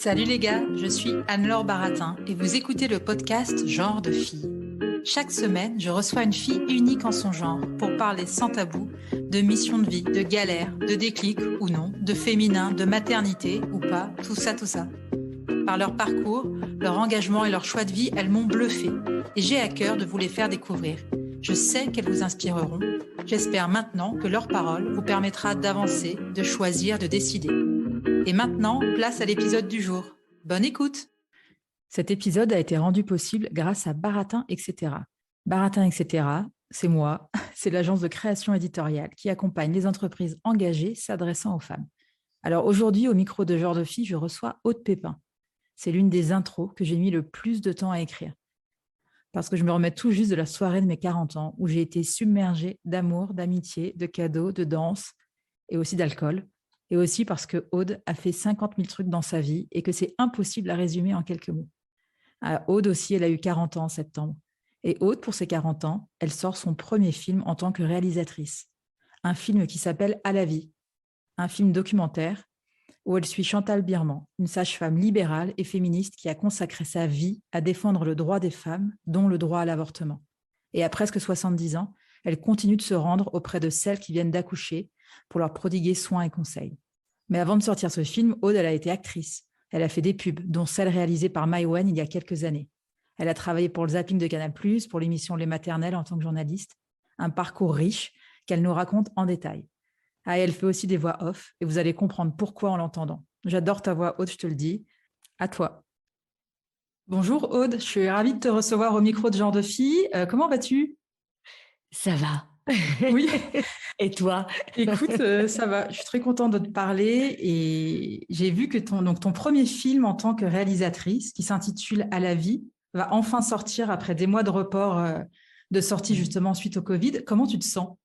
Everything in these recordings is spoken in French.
Salut les gars, je suis Anne-Laure Baratin et vous écoutez le podcast Genre de filles. Chaque semaine, je reçois une fille unique en son genre pour parler sans tabou de mission de vie, de galère, de déclic ou non, de féminin, de maternité ou pas, tout ça. Par leur parcours, leur engagement et leur choix de vie, elles m'ont bluffé et j'ai à cœur de vous les faire découvrir. Je sais qu'elles vous inspireront. J'espère maintenant que leur parole vous permettra d'avancer, de choisir, de décider. Et maintenant, place à l'épisode du jour. Bonne écoute! Cet épisode a été rendu possible grâce à Baratin, etc. Baratin, etc., c'est moi, c'est l'agence de création éditoriale qui accompagne les entreprises engagées s'adressant aux femmes. Alors aujourd'hui, au micro de Genre de Fille, je reçois Aude Pépin. C'est l'une des intros que j'ai mis le plus de temps à écrire. Parce que je me remets tout juste de la soirée de mes 40 ans où j'ai été submergée d'amour, d'amitié, de cadeaux, de danse et aussi d'alcool. Et aussi parce que Aude a fait 50 000 trucs dans sa vie et que c'est impossible à résumer en quelques mots. Aude aussi, elle a eu 40 ans en septembre. Et Aude, pour ses 40 ans, elle sort son premier film en tant que réalisatrice. Un film qui s'appelle À la vie, un film documentaire où elle suit Chantal Birman, une sage-femme libérale et féministe qui a consacré sa vie à défendre le droit des femmes, dont le droit à l'avortement. Et à presque 70 ans, elle continue de se rendre auprès de celles qui viennent d'accoucher pour leur prodiguer soins et conseils. Mais avant de sortir ce film, Aude, elle a été actrice. Elle a fait des pubs, dont celle réalisée par Maïwenn il y a quelques années. Elle a travaillé pour le zapping de Canal+, pour l'émission Les Maternelles en tant que journaliste. Un parcours riche qu'elle nous raconte en détail. Elle fait aussi des voix off et vous allez comprendre pourquoi en l'entendant. J'adore ta voix, Aude, je te le dis. À toi. Bonjour Aude, je suis ravie de te recevoir au micro de Genre de Fille. Comment vas-tu ? Ça va. Oui. Et toi ? Écoute, ça va. Je suis très contente de te parler et j'ai vu que ton premier film en tant que réalisatrice, qui s'intitule À la vie, va enfin sortir après des mois de report de sortie justement suite au Covid. Comment tu te sens ?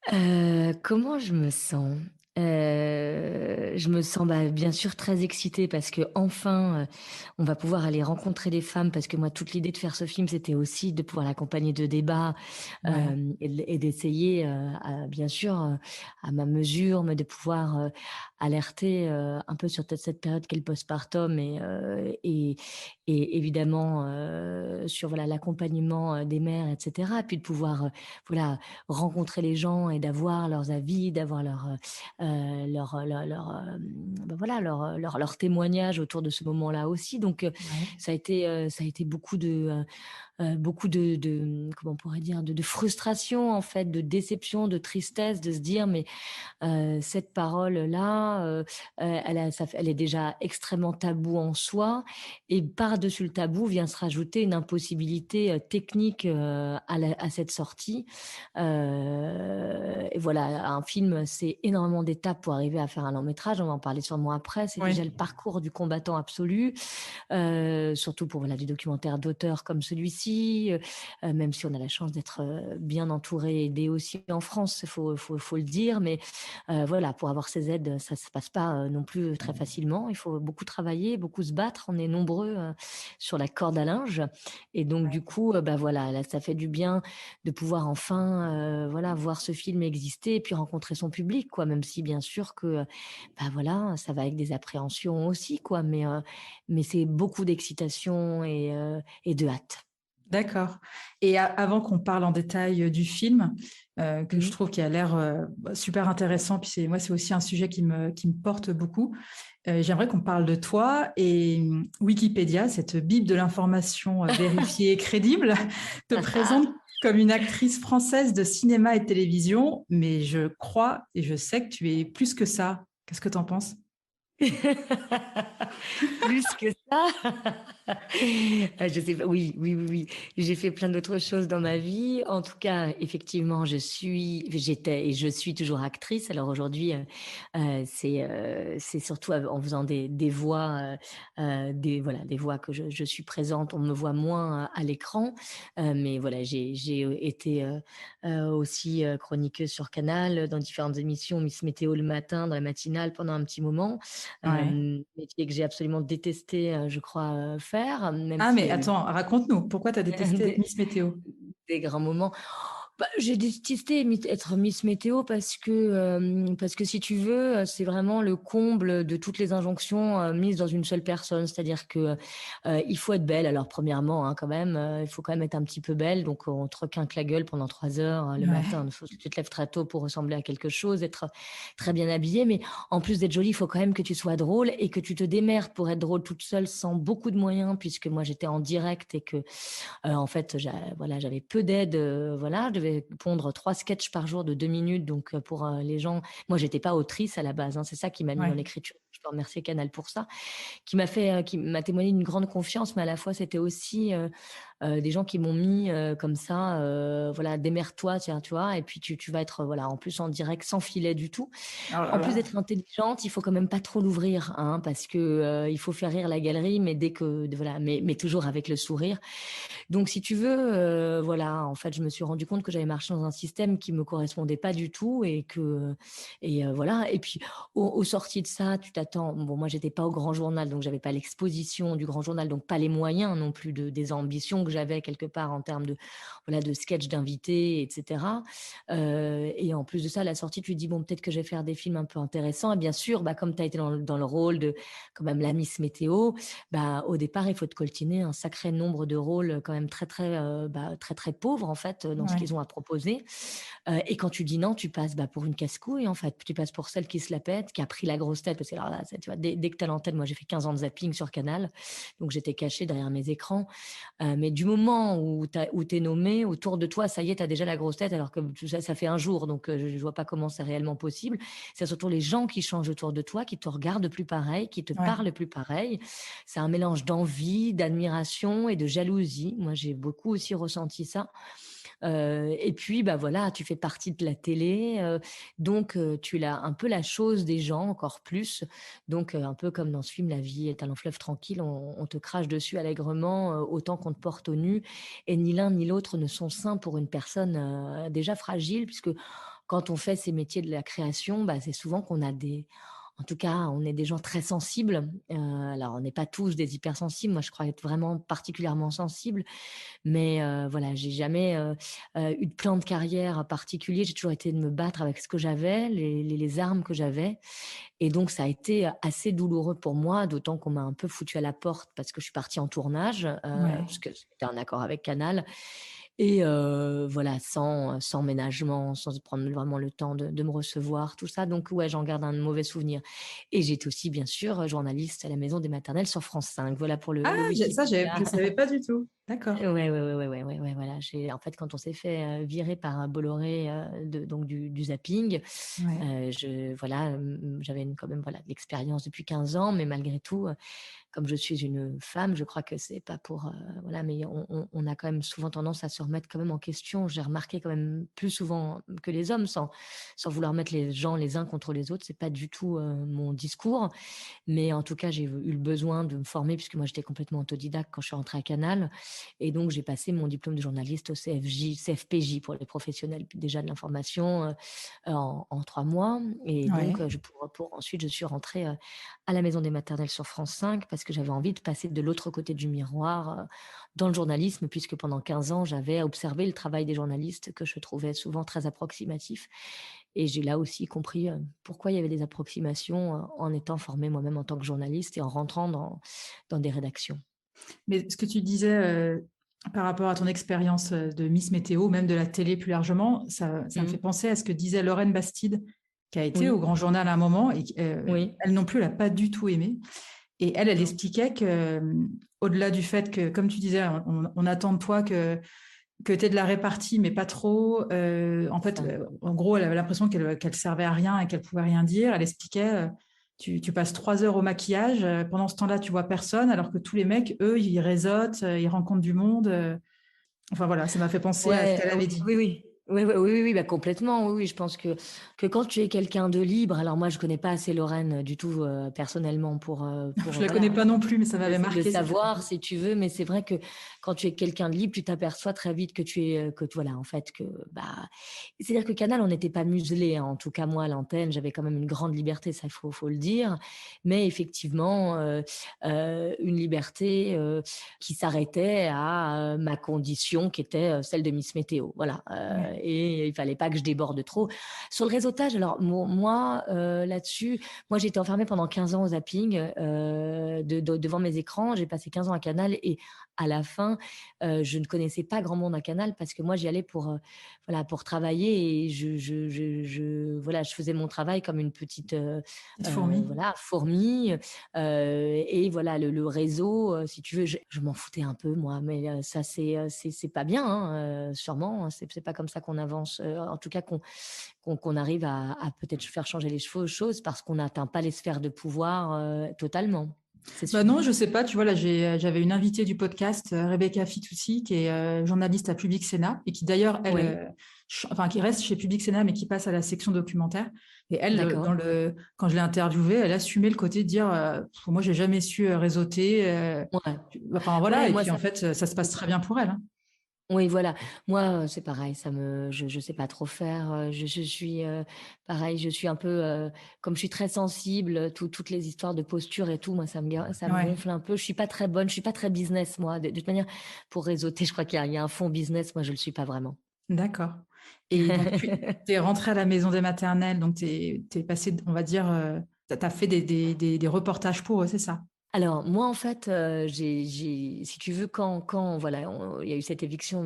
Comment je me sens ? Je me sens, bien sûr très excitée parce qu'enfin, on va pouvoir aller rencontrer des femmes parce que moi, toute l'idée de faire ce film, c'était aussi de pouvoir l'accompagner de débats, Ouais. et d'essayer, bien sûr, à ma mesure, mais de pouvoir, alerter, un peu sur cette période qu'est le postpartum et évidemment, sur voilà l'accompagnement, des mères et cetera. Et puis de pouvoir, voilà, rencontrer les gens et d'avoir leurs avis, d'avoir leur témoignage autour de ce moment-là aussi. Donc, Ouais. ça a été beaucoup de comment on pourrait dire, de frustration en fait, de déception, de tristesse, de se dire mais cette parole-là, elle est déjà extrêmement tabou en soi et par-dessus le tabou vient se rajouter une impossibilité, technique, à cette sortie. Et voilà, un film, c'est énormément d'étapes pour arriver à faire un long métrage. On va en parler sûrement après. C'est déjà Oui. le parcours du combattant absolu, surtout pour voilà, des documentaires d'auteurs comme celui-ci, même si on a la chance d'être bien entouré et aidé aussi en France, il faut le dire. Mais voilà, pour avoir ces aides, ça ne se passe pas non plus très facilement. Il faut beaucoup travailler, beaucoup se battre. On est nombreux sur la corde à linge. Et donc, du coup, voilà, là, ça fait du bien de pouvoir enfin voilà, voir ce film exister et puis rencontrer son public, quoi, même si bien sûr que voilà, ça va avec des appréhensions aussi, quoi, mais c'est beaucoup d'excitation et de hâte. D'accord. Et avant qu'on parle en détail du film, que je trouve qu'il a l'air super intéressant, puis c'est aussi un sujet qui me porte beaucoup, j'aimerais qu'on parle de toi et Wikipédia, cette bible de l'information vérifiée et crédible, te présente comme une actrice française de cinéma et de télévision, mais je crois et je sais que tu es plus que ça. Qu'est-ce que tu en penses ? Plus que ça. Je sais pas. Oui, oui, oui, oui. J'ai fait plein d'autres choses dans ma vie. En tout cas, effectivement, j'étais et je suis toujours actrice. Alors aujourd'hui, c'est surtout en faisant des voix, des voix que je suis présente. On me voit moins à l'écran, mais voilà, j'ai été aussi chroniqueuse sur Canal dans différentes émissions, Miss Météo le matin, dans la matinale pendant un petit moment. Ouais. Métier que j'ai absolument détesté, je crois, faire, même Ah, s'il mais y a eu attends, raconte-nous, pourquoi tu as détesté être des Miss Météo ? des grands moments. Bah, j'ai détesté être Miss Météo parce que si tu veux, c'est vraiment le comble de toutes les injonctions, mises dans une seule personne. C'est-à-dire que, il faut être belle. Alors premièrement, hein, quand même, il faut quand même être un petit peu belle, donc on te requinque la gueule pendant 3 heures, le matin. Ouais, Il faut que tu te lèves très tôt pour ressembler à quelque chose, être très bien habillée, mais en plus d'être jolie, il faut quand même que tu sois drôle et que tu te démerdes pour être drôle toute seule sans beaucoup de moyens puisque moi j'étais en direct et que en fait, voilà, j'avais peu d'aide, voilà, je devais pondre 3 sketchs par jour de 2 minutes donc pour, les gens moi j'étais pas autrice à la base, hein, c'est ça qui m'a mis dans ouais. l'écriture. Je peux remercier Canal pour ça, qui m'a témoigné d'une grande confiance, mais à la fois c'était aussi, des gens qui m'ont mis, comme ça, voilà: «Démerde-toi, tiens», tu vois? Et puis tu vas être, voilà, en plus en direct sans filet du tout. Oh là En plus là. d'être intelligente, il faut quand même pas trop l'ouvrir, hein, parce que, il faut faire rire la galerie, mais dès que voilà, mais toujours avec le sourire. Donc si tu veux, voilà, en fait, je me suis rendu compte que j'avais marché dans un système qui me correspondait pas du tout voilà et puis aux sorties de ça, tu t'attends bon, moi, j'étais pas au grand journal, donc j'avais pas l'exposition du grand journal, donc pas les moyens non plus des ambitions que j'avais quelque part en termes de, voilà, de sketch d'invités et cetera. Et en plus de ça, à la sortie, tu te dis: «Bon, peut-être que je vais faire des films un peu intéressants» et bien sûr, bah, comme tu as été dans le rôle de quand même la Miss Météo, bah, au départ, il faut te coltiner un sacré nombre de rôles, quand même très, très, très, très pauvres, en fait, dans ce Ouais. qu'ils ont à proposer. Et quand tu dis non, tu passes, bah, pour une casse-couille, en fait. Tu passes pour celle qui se la pète, qui a pris la grosse tête parce que alors là, tu vois, dès que tu as l'antenne moi, j'ai fait 15 ans de zapping sur Canal, donc j'étais cachée derrière mes écrans. Mais du moment où tu es nommée, autour de toi, ça y est, tu as déjà la grosse tête alors que ça fait un jour, donc je vois pas comment c'est réellement possible. C'est surtout les gens qui changent autour de toi, qui te regardent plus pareil, qui te Ouais. parlent plus pareil. C'est un mélange d'envie, d'admiration et de jalousie. Moi, j'ai beaucoup aussi ressenti ça. Et puis, bah, voilà, tu fais partie de la télé, donc tu l'as un peu la chose des gens, encore plus. Donc un peu comme dans ce film La vie est un long fleuve tranquille, on te crache dessus allègrement, autant qu'on te porte au nu et ni l'un ni l'autre ne sont sains pour une personne, déjà fragile puisque quand on fait ces métiers de la création, bah, c'est souvent qu'on a des en tout cas, on est des gens très sensibles. Alors on n'est pas tous des hypersensibles. Moi, je crois être vraiment particulièrement sensible. Mais voilà, j'ai jamais, eu de plan de carrière particulier. J'ai toujours été de me battre avec ce que j'avais, les armes que j'avais et donc ça a été assez douloureux pour moi, d'autant qu'on m'a un peu foutue à la porte parce que je suis partie en tournage, Ouais. parce que c'était un accord avec Canal et voilà, sans ménagement, sans prendre vraiment le temps de me recevoir, tout ça. Donc ouais, j'en garde un mauvais souvenir et j'étais aussi bien sûr, journaliste à la Maison des maternelles sur France 5. Voilà pour Ah, le je Wikipédia. savais pas du tout. D'accord. Ouais, voilà. En fait, quand on s'est fait, virer par un Bolloré, donc du zapping, Ouais. voilà, j'avais quand même, voilà, de l'expérience depuis 15 ans, mais malgré tout, comme je suis une femme, je crois que c'est pas pour, voilà, mais on a quand même souvent tendance à se remettre quand même en question. J'ai remarqué quand même plus souvent que les hommes, sans vouloir mettre les gens les uns contre les autres, c'est pas du tout, mon discours. Mais en tout cas, j'ai eu le besoin de me former puisque moi, j'étais complètement autodidacte quand je suis rentrée à Canal et donc j'ai passé mon diplôme de journaliste au CFPJ pour les professionnels déjà de l'information, en 3 mois et donc Ouais. je pour ensuite je suis rentrée, à la Maison des maternelles sur France 5 parce que j'avais envie de passer de l'autre côté du miroir, dans le journalisme puisque pendant 15 ans, j'avais observé le travail des journalistes que je trouvais souvent très approximatif et j'ai là aussi compris, pourquoi il y avait des approximations, en étant formée moi-même en tant que journaliste et en rentrant dans des rédactions. Mais ce que tu disais, par rapport à ton expérience, de Miss Météo, même de la télé plus largement, ça me Mmh. fait penser à ce que disait Lorraine Bastide, qui a été au Oui, Grand Journal à un moment et oui, elle non plus, elle a pas du tout aimé et elle non, expliquait que, au-delà du fait que, comme tu disais, on attend de toi que tu aies de la répartie, mais pas trop, en c'est fait, ça. en gros, elle avait l'impression qu'elle servait à rien et qu'elle pouvait rien dire. Elle expliquait, tu passes 3 heures au maquillage, pendant ce temps-là, tu vois personne, alors que tous les mecs, eux, ils réseautent, ils rencontrent du monde, enfin voilà, ça m'a fait penser à ce Ouais, qu'elle avait dit. oui, oui. Oui, bah, complètement, oui, oui. Je pense que quand tu es quelqu'un de libre alors moi je connais pas assez Lorraine, du tout, personnellement Je pour, la connais voilà, pas non plus, mais ça m'avait le marqué cette savoir phrase. si tu veux, mais c'est vrai que quand tu es quelqu'un de libre, tu t'aperçois très vite que tu es, voilà, en fait, bah, c'est-à-dire que Canal, on n'était pas muselés, hein. En tout cas, moi, à l'antenne, j'avais quand même une grande liberté, ça, faut le dire. Mais effectivement, une liberté, qui s'arrêtait à, ma condition qui était, celle de Miss Météo. Voilà, Ouais. et il fallait pas que je déborde trop. Sur le réseautage, alors moi, là-dessus, moi j'ai été enfermée pendant 15 ans au zapping, devant mes écrans. J'ai passé 15 ans à Canal et à la fin, je ne connaissais pas grand monde à Canal parce que moi j'y allais pour, voilà, pour travailler et voilà, je faisais mon travail comme une petite, Petite fourmi. voilà, fourmi. Et voilà, le réseau, si tu veux, je m'en foutais un peu moi, mais ça c'est pas bien, hein, sûrement, hein, c'est pas comme ça qu'on avance, en tout cas qu'on arrive à peut-être faire changer les choses parce qu'on n'atteint pas les sphères de pouvoir, totalement, c'est Bah sûr. non, je sais pas. Tu vois, là, j'avais une invitée du podcast, Rebecca Fitoussi, qui est journaliste à Public Sénat et qui d'ailleurs, elle, Oui, enfin, qui reste chez Public Sénat, mais qui passe à la section documentaire. Et elle, d'accord. quand je l'ai interviewée, elle assumait le côté de dire, moi, j'ai jamais su réseauter. Ouais. Enfin, voilà. Ouais, Et moi puis, en ça fait, ça se passe très bien pour elle, hein. Oui, voilà. Moi, c'est pareil, je sais pas trop faire, je suis, pareil, je suis un peu, comme je suis très sensible, toutes les histoires de posture et tout, moi, ça me Ouais, gonfle un peu. Je suis pas très bonne, je suis pas très business, moi. De toute manière, pour réseauter, je crois qu'il y a un fond business, moi, je le suis pas vraiment. d'accord. Et donc, tu es rentrée à la maison des maternelles, donc tu es passée, on va dire, tu as fait des reportages pour eux, c'est ça? Alors moi, en fait, si tu veux, quand voilà, il y a eu cette éviction,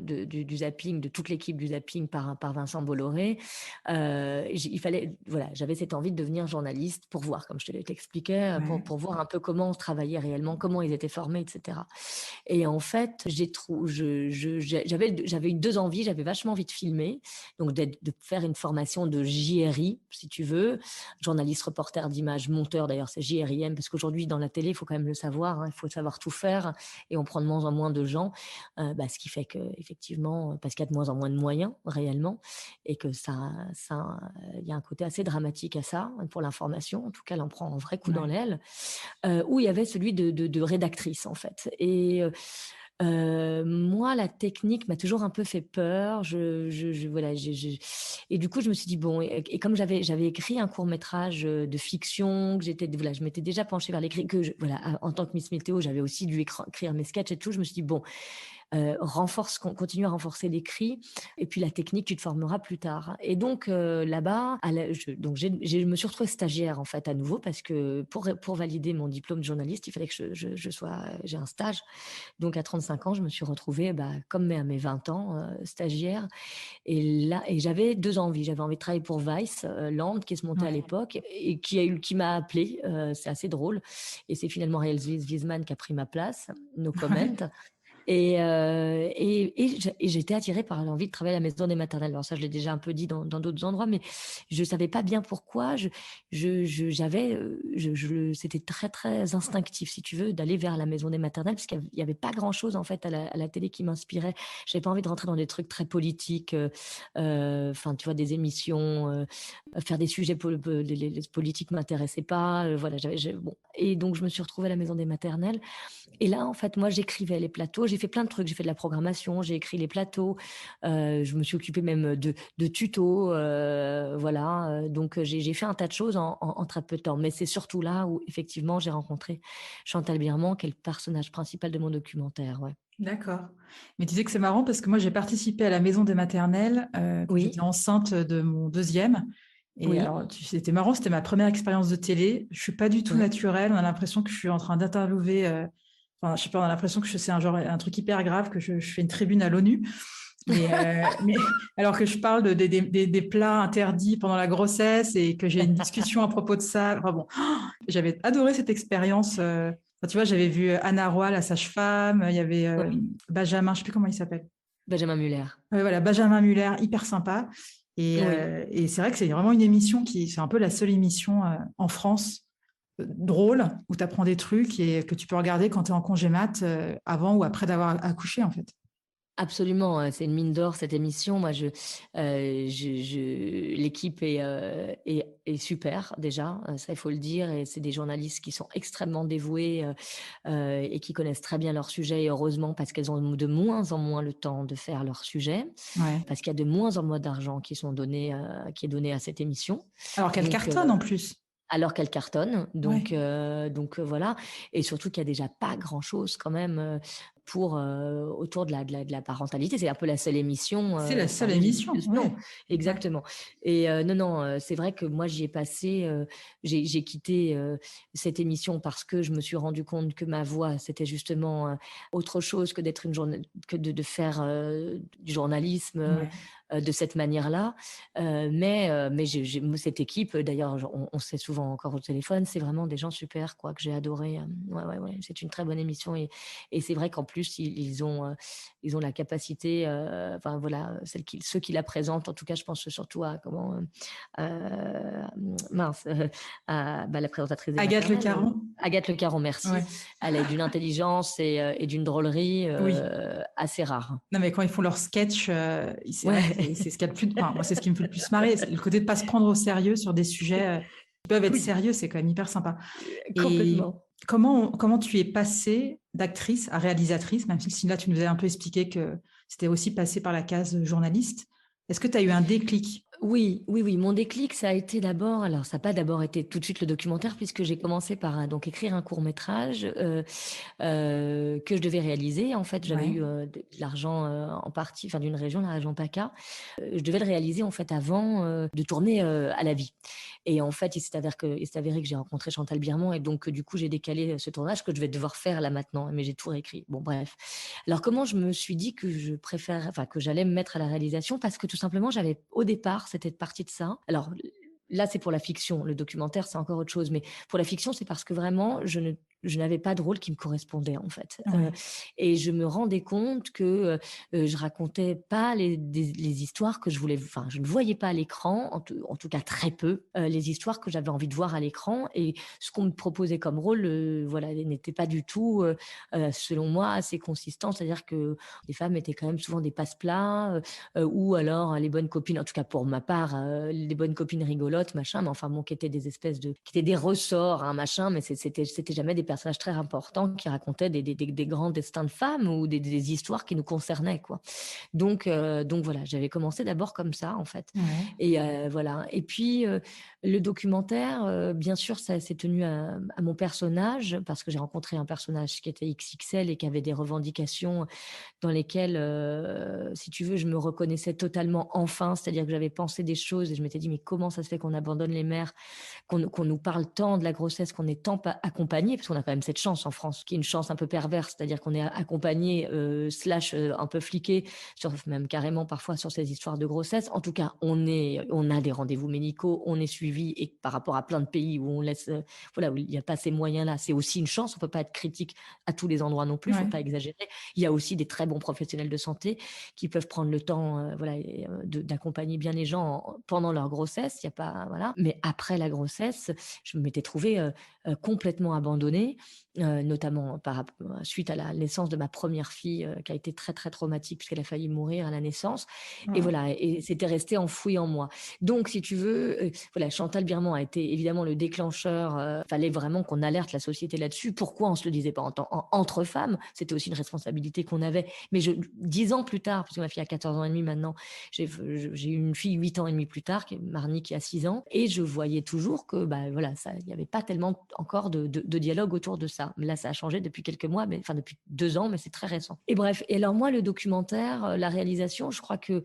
du zapping, de toute l'équipe du zapping par Vincent Bolloré, il fallait voilà, j'avais cette envie de devenir journaliste pour voir, comme je te l'expliquais, Ouais. pour voir un peu comment on travaillait réellement, comment ils étaient formés, et cetera. Et en fait, j'avais eu 2 envies. J'avais vachement envie de filmer, donc de faire une formation de JRI, si tu veux, journaliste, reporter d'image, monteur, d'ailleurs c'est JRIM, parce qu'aujourd'hui dans la télé, il faut quand même le savoir, hein, il faut savoir tout faire et on prend de moins en moins de gens, ce qui fait que effectivement, parce qu'il y a de moins en moins de moyens réellement et que il y a un côté assez dramatique à ça pour l'information. En tout cas, elle en prend un vrai coup dans Ouais. l'aile. Où il y avait celui de rédactrice en fait. Et moi, la technique m'a toujours un peu fait peur. Voilà, et du coup, je me suis dit bon, et comme j'avais écrit un court métrage de fiction, que voilà, je m'étais déjà penchée vers l'écrit, voilà, en tant que Miss Météo, j'avais aussi dû écrire mes sketchs et tout. Je me suis dit bon, continue à renforcer l'écrit et puis la technique, tu te formeras plus tard. Et donc là-bas, je me suis retrouvée stagiaire en fait à nouveau parce que pour valider mon diplôme de journaliste, il fallait que j'ai un stage. Donc à 35 ans, je me suis retrouvée comme à mes 20 ans, stagiaire. Et là, j'avais 2 envies. J'avais envie de travailler pour Vice Land, qui se montait à Ouais. l'époque et qui m'a appelée. C'est assez drôle. Et c'est finalement Ariel Wiesman qui a pris ma place. No comment. Ouais. Et j'étais attirée par l'envie de travailler à la maison des maternelles. Alors ça, je l'ai déjà un peu dit dans d'autres endroits, mais je savais pas bien pourquoi. C'était très très instinctif, si tu veux, d'aller vers la maison des maternelles, parce qu'il y avait pas grand chose en fait à la télé qui m'inspirait. J'avais pas envie de rentrer dans des trucs très politiques, enfin tu vois, des émissions, faire des sujets les politiques m'intéressaient pas. Voilà, bon. Et donc je me suis retrouvée à la maison des maternelles. Et là, en fait, moi, j'écrivais les plateaux. J'ai fait plein de trucs. J'ai fait de la programmation, j'ai écrit les plateaux. Je me suis occupée même de tutos. Voilà. Donc, j'ai fait un tas de choses en très peu de temps. Mais c'est surtout là où, effectivement, j'ai rencontré Chantal Birman, qui est le personnage principal de mon documentaire. Ouais. D'accord. Mais tu sais que c'est marrant parce que moi, j'ai participé à la maison des maternelles quand j'étais Oui, enceinte de mon deuxième. Et oui, alors, c'était marrant, c'était ma première expérience de télé. Je suis pas du tout ouais. naturelle. On a l'impression que je suis en train d'interviewer. Enfin, je sais pas, on a l'impression que c'est un truc hyper grave, que je fais une tribune à l'ONU. Mais alors que je parle des plats interdits pendant la grossesse et que j'ai une discussion à propos de ça. Enfin bon, j'avais adoré cette expérience. Enfin, tu vois, j'avais vu Anna Roy, la sage-femme. Il y avait Oui. Benjamin, je sais plus comment il s'appelle. Benjamin Muller. Voilà, Benjamin Muller, hyper sympa. Oui. Et c'est vrai que c'est vraiment une émission c'est un peu la seule émission en France drôle où tu apprends des trucs et que tu peux regarder quand tu es en congé mat avant ou après d'avoir accouché, en fait. Absolument, c'est une mine d'or cette émission. Moi, l'équipe est super déjà, ça il faut le dire, et c'est des journalistes qui sont extrêmement dévoués et qui connaissent très bien leur sujet. Et heureusement, parce qu'elles ont de moins en moins le temps de faire leur sujet, Ouais. parce qu'il y a de moins en moins d'argent qui est donné à cette émission. Alors qu'elle Donc, cartonne en plus. alors qu'elle cartonne, Ouais. donc voilà, et surtout qu'il y a déjà pas grand chose quand même. autour de la parentalité. C'est un peu la seule émission. C'est la seule émission. Non, exactement. Et non, c'est vrai que moi, j'y ai passé, j'ai quitté cette émission parce que je me suis rendu compte que ma voix, c'était justement autre chose que d'être que de faire du journalisme de cette manière-là. Mais cette équipe, d'ailleurs, on se fait souvent encore au téléphone, c'est vraiment des gens super, quoi, que j'ai adoré. Ouais, c'est une très bonne émission et c'est vrai qu'en plus, ils ont la capacité, enfin voilà, ceux qui la présentent, en tout cas, je pense surtout à mince, la présentatrice des Agathe Le maternelles. Caron. Agathe Le Caron, merci. Ouais. Elle est d'une intelligence et d'une drôlerie assez rare. Non, mais quand ils font leur sketch, c'est vrai que c'est ce qu'il y a de plus. Enfin, moi, c'est ce qui me fait le plus marrer. Le côté de ne pas se prendre au sérieux sur des sujets qui peuvent être sérieux, c'est quand même hyper sympa. Complètement. Et comment tu es passée d'actrice à réalisatrice, même si là, tu nous as un peu expliqué que c'était aussi passé par la case journaliste. Est-ce que tu as eu un déclic? Oui. Mon déclic, ça a été d'abord, alors ça n'a pas d'abord été tout de suite le documentaire, puisque j'ai commencé par donc écrire un court-métrage que je devais réaliser. En fait, j'avais eu de l'argent en partie, enfin d'une région, la région PACA. Je devais le réaliser en fait avant de tourner à la vie. Et en fait, il s'est avéré que j'ai rencontré Chantal Birman et donc du coup, j'ai décalé ce tournage que je vais devoir faire là maintenant, mais j'ai tout réécrit. Bon, bref. Alors, comment je me suis dit que que j'allais me mettre à la réalisation? Parce que tout simplement, j'avais au départ, c'était partie de ça. Alors, là, c'est pour la fiction. Le documentaire, c'est encore autre chose. Mais pour la fiction, c'est parce que vraiment, je n'avais pas de rôle qui me correspondait, en fait. Et je me rendais compte que je racontais pas les histoires que je voulais. Enfin, je ne voyais pas à l'écran, en tout cas très peu, les histoires que j'avais envie de voir à l'écran. Et ce qu'on me proposait comme rôle, n'était pas du tout, selon moi, assez consistant. C'est-à-dire que les femmes étaient quand même souvent des passe-plats, ou alors les bonnes copines, en tout cas pour ma part, les bonnes copines rigolotes, machin, mais enfin bon, qui étaient des ressorts, hein, machin, mais c'était jamais des personnages très importants qui racontaient des grands destins de femmes ou des histoires qui nous concernaient, quoi. Donc voilà, j'avais commencé d'abord comme ça, en fait. Et voilà. Et puis le documentaire, bien sûr, ça s'est tenu à mon personnage parce que j'ai rencontré un personnage qui était XXL et qui avait des revendications dans lesquelles, si tu veux, je me reconnaissais totalement enfin. C'est-à-dire que j'avais pensé des choses et je m'étais dit, mais comment ça se fait qu'on abandonne les mères, qu'on nous parle tant de la grossesse, qu'on est tant pas accompagné, parce qu'on a quand même cette chance en France, qui est une chance un peu perverse, c'est-à-dire qu'on est accompagné un peu fliqué, même carrément parfois sur ces histoires de grossesse. En tout cas, on a des rendez-vous médicaux, on est suivi, et par rapport à plein de pays où on laisse, où il n'y a pas ces moyens-là, c'est aussi une chance. On peut pas être critique à tous les endroits non plus, faut pas exagérer. Il y a aussi des très bons professionnels de santé qui peuvent prendre le temps, d'accompagner bien les gens pendant leur grossesse. Il y a pas, voilà. Mais après la grossesse, je m'étais trouvée complètement abandonnée, notamment suite à la naissance de ma première fille, qui a été très très traumatique puisqu'elle a failli mourir à la naissance. Et voilà, et c'était resté enfoui en moi. Donc, si tu veux, Chantal Birman a été évidemment le déclencheur. Fallait vraiment qu'on alerte la société là-dessus. Pourquoi on se le disait pas entre femmes? C'était aussi une responsabilité qu'on avait. Mais 10 ans plus tard, parce que ma fille a 14 ans et demi maintenant, j'ai eu une fille 8 ans et demi plus tard, Marnie, qui a 6 ans, et je voyais toujours que, il n'y avait pas tellement encore de dialogue autour de ça. Mais là, ça a changé depuis quelques mois, depuis 2 ans, mais c'est très récent. Et bref, et alors moi, le documentaire, la réalisation, je crois que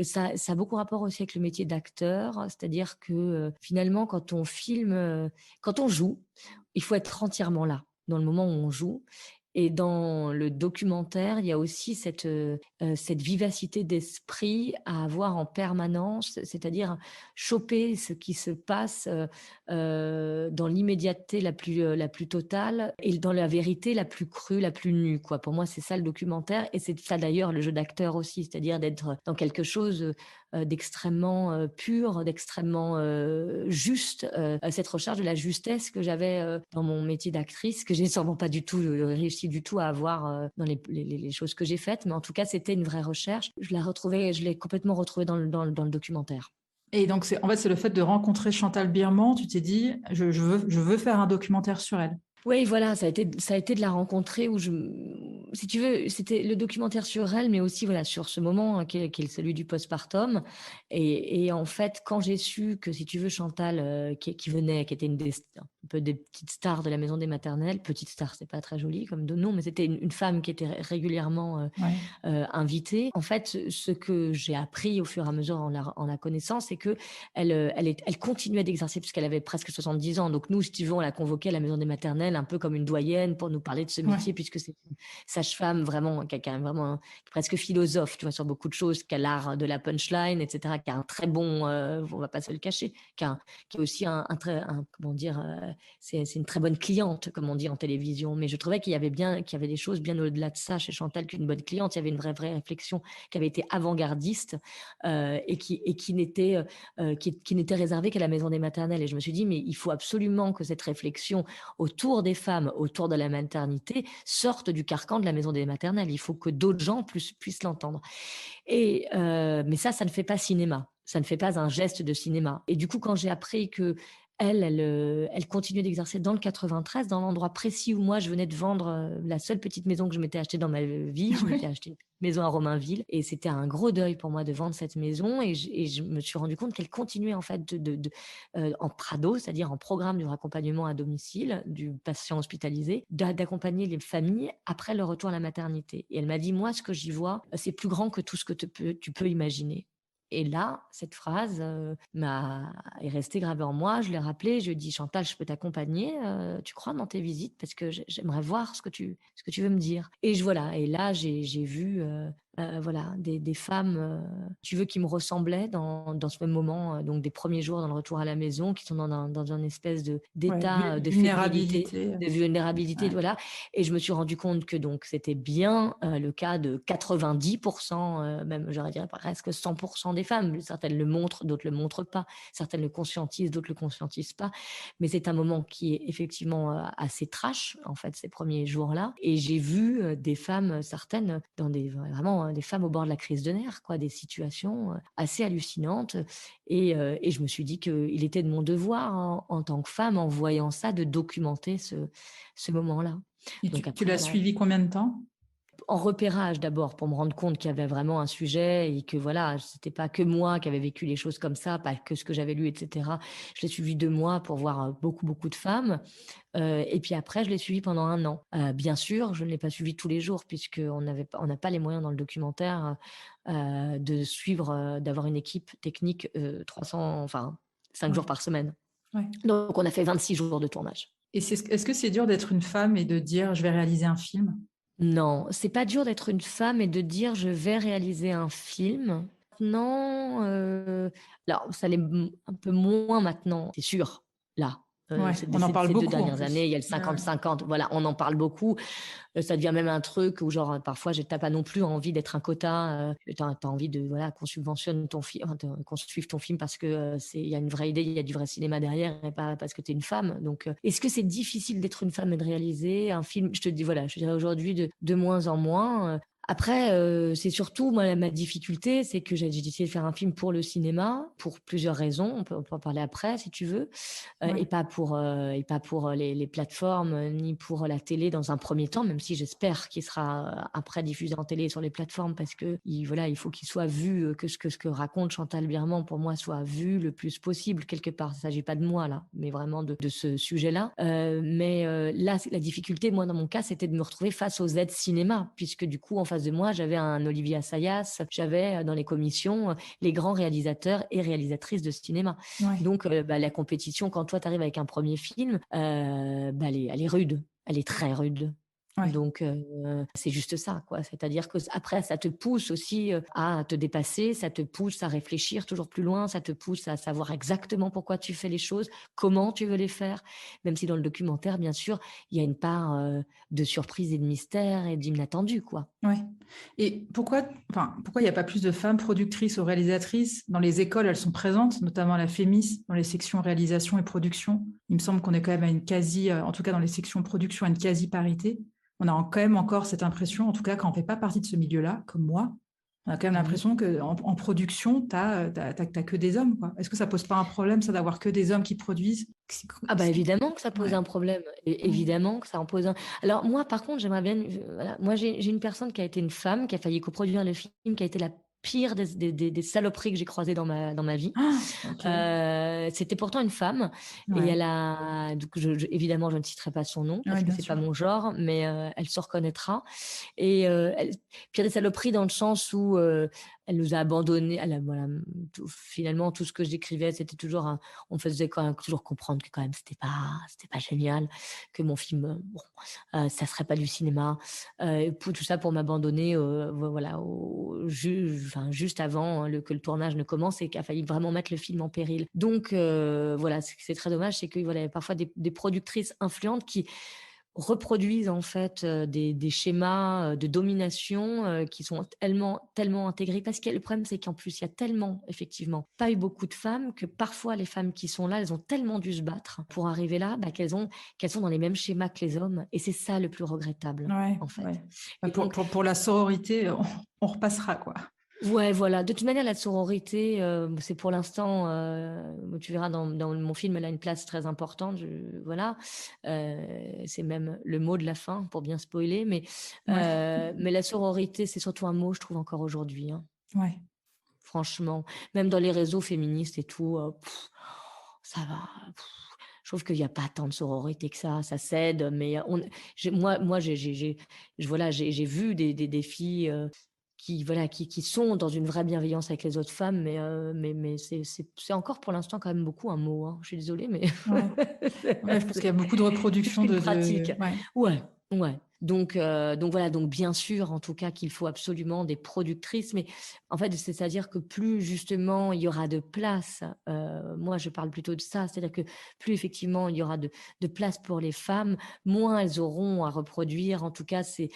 ça a beaucoup rapport aussi avec le métier d'acteur, c'est-à-dire que finalement, quand on filme, quand on joue, il faut être entièrement là dans le moment où on joue. Et dans le documentaire, il y a aussi cette vivacité d'esprit à avoir en permanence, c'est-à-dire choper ce qui se passe dans l'immédiateté la plus totale et dans la vérité la plus crue, la plus nue, quoi. Pour moi, c'est ça le documentaire, et c'est ça d'ailleurs le jeu d'acteur aussi, c'est-à-dire d'être dans quelque chose d'extrêmement pur, d'extrêmement juste, cette recherche de la justesse que j'avais dans mon métier d'actrice, que j'ai sûrement pas du tout réussi du tout à avoir dans les choses que j'ai faites, mais en tout cas, c'était une vraie recherche. Je l'ai complètement retrouvée dans le documentaire. Et donc, c'est le fait de rencontrer Chantal Birman, tu t'es dit, je veux faire un documentaire sur elle. Oui, voilà, ça a été de la rencontrer si tu veux, c'était le documentaire sur elle, mais aussi sur ce moment qui est celui du postpartum. Et en fait, quand j'ai su que, si tu veux, Chantal, qui venait, qui était une peu des petites stars de la maison des maternelles. Petite star, c'est pas très joli comme nom, mais c'était une femme qui était régulièrement invitée. En fait, ce que j'ai appris au fur et à mesure en la connaissant, c'est que elle continuait d'exercer puisqu'elle avait presque 70 ans. Donc nous, si tu veux, on l'a convoquée à la maison des maternelles un peu comme une doyenne pour nous parler de ce métier, puisque c'est une sage-femme vraiment, qui est vraiment presque philosophe, tu vois, sur beaucoup de choses, qui a l'art de la punchline, etc., qui a un très bon, on va pas se le cacher, qui est aussi comment dire, c'est une très bonne cliente, comme on dit en télévision. Mais je trouvais qu'il y avait des choses bien au-delà de ça chez Chantal qu'une bonne cliente. Il y avait une vraie réflexion qui avait été avant-gardiste et qui n'était réservée qu'à la maison des maternelles. Et je me suis dit, mais il faut absolument que cette réflexion autour des femmes, autour de la maternité, sorte du carcan de la maison des maternelles. Il faut que d'autres gens puissent l'entendre. Mais ça ne fait pas cinéma. Ça ne fait pas un geste de cinéma. Et du coup, quand j'ai appris que elle continuait d'exercer dans le 93, dans l'endroit précis où moi, je venais de vendre la seule petite maison que je m'étais achetée dans ma vie. Je m'étais acheté une maison à Romainville et c'était un gros deuil pour moi de vendre cette maison. Et je me suis rendu compte qu'elle continuait en fait en PRADO, c'est-à-dire en programme de raccompagnement à domicile du patient hospitalisé, d'accompagner les familles après le retour à la maternité. Et elle m'a dit, moi, ce que j'y vois, c'est plus grand que tout ce que tu peux imaginer. Et là, cette phrase est restée gravée en moi. Je l'ai rappelée, je lui ai dit, Chantal, je peux t'accompagner, tu crois, dans tes visites, parce que j'aimerais voir ce que tu veux me dire. Et voilà, et là, j'ai vu voilà, des femmes, tu veux, qui me ressemblaient dans ce même moment, donc des premiers jours dans le retour à la maison, qui sont dans une espèce d'état de fébrilité, de vulnérabilité, voilà. Et je me suis rendu compte que donc c'était bien le cas de 90%, même j'aurais dit presque 100% des femmes. Certaines le montrent, d'autres le montrent pas. Certaines le conscientisent, d'autres le conscientisent pas. Mais c'est un moment qui est effectivement assez trash, en fait, ces premiers jours-là. Et j'ai vu des femmes, certaines, vraiment des femmes au bord de la crise de nerfs, quoi, des situations assez hallucinantes. Et je me suis dit qu'il était de mon devoir en tant que femme, en voyant ça, de documenter ce moment-là. Et tu l'as suivi combien de temps ? En repérage d'abord, pour me rendre compte qu'il y avait vraiment un sujet et que voilà, c'était pas que moi qui avais vécu les choses comme ça, pas que ce que j'avais lu, etc. Je l'ai suivi 2 mois pour voir beaucoup de femmes. Et puis après, je l'ai suivi pendant 1 an. Bien sûr, je ne l'ai pas suivi tous les jours puisqu'on n'a pas les moyens dans le documentaire de suivre, d'avoir une équipe technique 5 jours par semaine. Ouais. Donc, on a fait 26 jours de tournage. Et est-ce que c'est dur d'être une femme et de dire je vais réaliser un film ? Non, c'est pas dur d'être une femme et de dire je vais réaliser un film. Maintenant, alors ça l'est un peu moins maintenant, c'est sûr, là. On en parle beaucoup. Ces 2 dernières années, il y a le 50-50, voilà, on en parle beaucoup. Ça devient même un truc où genre parfois t'as pas non plus envie d'être un quota, t'as envie de voilà qu'on subventionne ton film, qu'on suive ton film parce que il y a une vraie idée, il y a du vrai cinéma derrière et pas parce que t'es une femme. Donc est-ce que c'est difficile d'être une femme et de réaliser un film? Je te dis voilà, je dirais aujourd'hui de moins en moins. Après, c'est surtout, moi, ma difficulté, c'est que j'ai décidé de faire un film pour le cinéma, pour plusieurs raisons. On peut en parler après, si tu veux. Et pas pour les plateformes, ni pour la télé dans un premier temps, même si j'espère qu'il sera après diffusé en télé sur les plateformes, parce que il faut qu'il soit vu, que ce que raconte Chantal Birman, pour moi, soit vu le plus possible, quelque part. Il ne s'agit pas de moi, là, mais vraiment de ce sujet-là. Mais là, la difficulté, moi, dans mon cas, c'était de me retrouver face aux aides cinéma, puisque du coup, en face de moi, j'avais un Olivier Assayas, j'avais dans les commissions les grands réalisateurs et réalisatrices de cinéma. Donc, la compétition, quand toi, tu arrives avec un premier film, elle est rude, elle est très rude. Ouais. Donc, c'est juste ça, quoi. C'est-à-dire que après, ça te pousse aussi à te dépasser, ça te pousse à réfléchir toujours plus loin, ça te pousse à savoir exactement pourquoi tu fais les choses, comment tu veux les faire. Même si dans le documentaire, bien sûr, il y a une part de surprise et de mystère et d'inattendu, quoi. Ouais. Et pourquoi il n'y a pas plus de femmes productrices ou réalisatrices dans les écoles? Elles sont présentes, notamment à la FEMIS, dans les sections réalisation et production. Il me semble qu'on est quand même à une quasi, en tout cas dans les sections production, à une quasi-parité. On a quand même encore cette impression, en tout cas quand on ne fait pas partie de ce milieu-là, comme moi, on a quand même l'impression qu'en production, tu n'as que des hommes, quoi. Est-ce que ça ne pose pas un problème, ça, d'avoir que des hommes qui produisent? Évidemment que ça pose un problème. Évidemment que ça en pose un. Alors moi, par contre, j'aimerais bien... Voilà, moi, j'ai une personne qui a été une femme, qui a failli coproduire le film, qui a été la pires des saloperies que j'ai croisées dans ma vie. Ok. C'était pourtant une femme et Ouais. elle a donc évidemment, je ne citerai pas son nom parce Ouais, que bien c'est pas sûr. mon genre, mais elle se reconnaîtra et pire des saloperies dans le sens où, elle nous a abandonnés. Elle a voilà, finalement tout ce que j'écrivais, c'était toujours on faisait quand même toujours comprendre que quand même c'était pas génial, que mon film, bon, ça serait pas du cinéma, et pour tout ça pour m'abandonner, voilà, enfin, juste avant que le tournage ne commence et qu'il a failli vraiment mettre le film en péril. Donc voilà, c'est très dommage, c'est qu'il voilà, y a parfois des productrices influentes qui reproduisent en fait des schémas de domination qui sont tellement intégrés. Parce que le problème, c'est qu'en plus, il y a tellement, effectivement, pas eu beaucoup de femmes que parfois les femmes qui sont là, elles ont tellement dû se battre pour arriver là, qu'elles sont dans les mêmes schémas que les hommes. Et c'est ça le plus regrettable, Ouais, en fait. ouais. Bah, Et donc, pour la sororité, on repassera, quoi. ouais, voilà. De toute manière, la sororité, c'est pour l'instant, tu verras dans mon film, elle a une place très importante. Voilà. C'est même le mot de la fin, pour bien spoiler. Ouais, Mais la sororité, c'est surtout un mot, je trouve, encore aujourd'hui, hein. ouais. Franchement, même dans les réseaux féministes et tout, ça va. Je trouve qu'il n'y a pas tant de sororité que ça s'aide, mais moi, voilà, j'ai vu des filles qui, voilà, qui sont dans une vraie bienveillance avec les autres femmes, mais c'est encore pour l'instant quand même beaucoup un mot, hein. Je suis désolée, mais Ouais. Ouais, je pense qu'il y a beaucoup de plus reproduction qu'une pratique. Ouais. Ouais, ouais. Donc voilà, donc bien sûr, en tout cas, qu'il faut absolument des productrices, mais en fait, c'est-à-dire que plus justement il y aura de place, moi je parle plutôt de ça, c'est-à-dire que plus effectivement il y aura de place pour les femmes, moins elles auront à reproduire, en tout cas, ces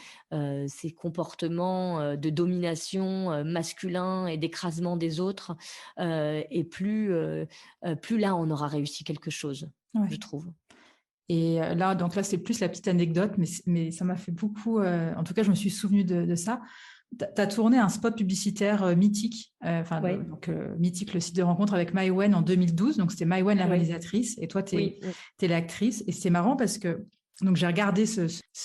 comportements de domination masculin et d'écrasement des autres, et plus là on aura réussi quelque chose, Ouais. je trouve. Et là, donc là, c'est plus la petite anecdote, mais ça m'a fait beaucoup. En tout cas, je me suis souvenue de ça. Tu as tourné un spot publicitaire mythique, Oui, mythique, le site de rencontre avec Mai Wen en 2012. Donc, c'était Mai Wen la oui, réalisatrice et toi, tu oui, oui. es l'actrice. Et c'est marrant parce que donc j'ai regardé